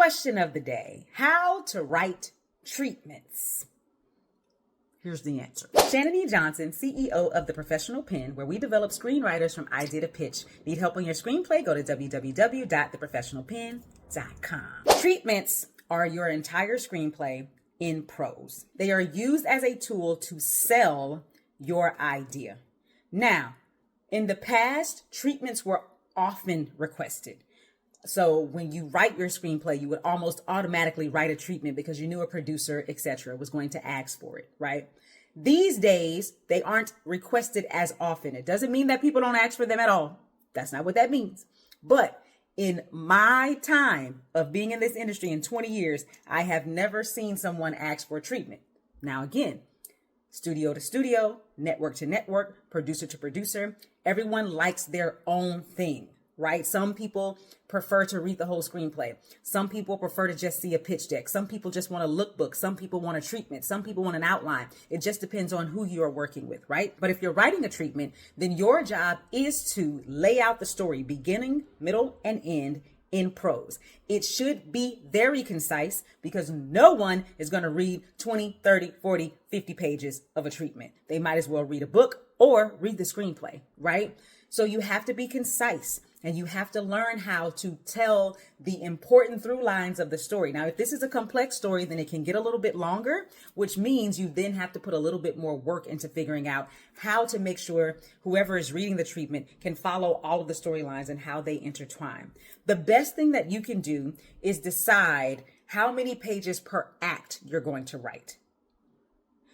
Question of the day: how to write treatments? Here's the answer. Shannan E. Johnson, CEO of The Professional Pen, where we develop screenwriters from idea to pitch. Need help on your screenplay? Go to www.theprofessionalpen.com. Treatments are your entire screenplay in prose. They are used as a tool to sell your idea. Now, in the past, treatments were often requested. So when you write your screenplay, you would almost automatically write a treatment because you knew a producer, etc., was going to ask for it, right? These days, they aren't requested as often. It doesn't mean that people don't ask for them at all. That's not what that means. But in my time of being in this industry in 20 years, I have never seen someone ask for treatment. Now, again, studio to studio, network to network, producer to producer, everyone likes their own thing. Right? Some people prefer to read the whole screenplay. Some people prefer to just see a pitch deck. Some people just want a lookbook. Some people want a treatment. Some people want an outline. It just depends on who you are working with, right? But if you're writing a treatment, then your job is to lay out the story, beginning, middle, and end in prose. It should be very concise because no one is going to read 20, 30, 40, 50 pages of a treatment. They might as well read a book or read the screenplay, right? So you have to be concise. And you have to learn how to tell the important through lines of the story. Now, if this is a complex story, then it can get a little bit longer, which means you then have to put a little bit more work into figuring out how to make sure whoever is reading the treatment can follow all of the storylines and how they intertwine. The best thing that you can do is decide how many pages per act you're going to write.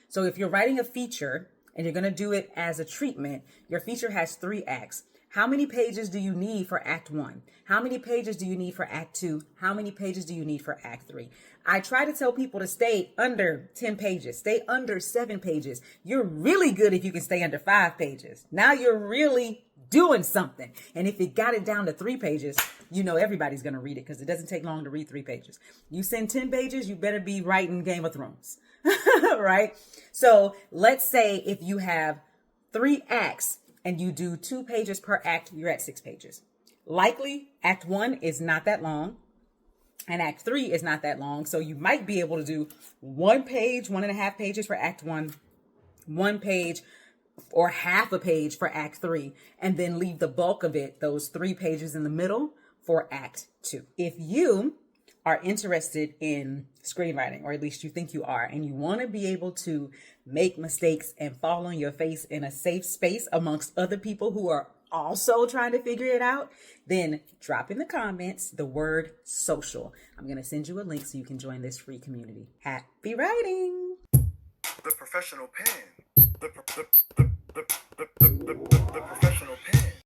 So if you're writing a feature and you're going to do it as a treatment, your feature has 3 acts. How many pages do you need for Act 1? How many pages do you need for Act 2? How many pages do you need for Act 3? I try to tell people to stay under 10 pages, stay under 7 pages. You're really good if you can stay under 5 pages. Now you're really doing something. And if it got it down to 3 pages, you know everybody's going to read it because it doesn't take long to read 3 pages. You send 10 pages, you better be writing Game of Thrones, right? So let's say if you have 3 acts, and you do 2 pages per act, you're at 6 pages. Likely, Act 1 is not that long, and Act 3 is not that long. So you might be able to do 1 page, 1.5 pages for Act 1, 1 page or half a page for Act 3, and then leave the bulk of it, those 3 pages in the middle, for Act 2. If you are interested in screenwriting, or at least you think you are, and you want to be able to make mistakes and fall on your face in a safe space amongst other people who are also trying to figure it out, then drop in the comments the word social. I'm going to send you a link so you can join this free community. Happy writing! The Professional Pen. The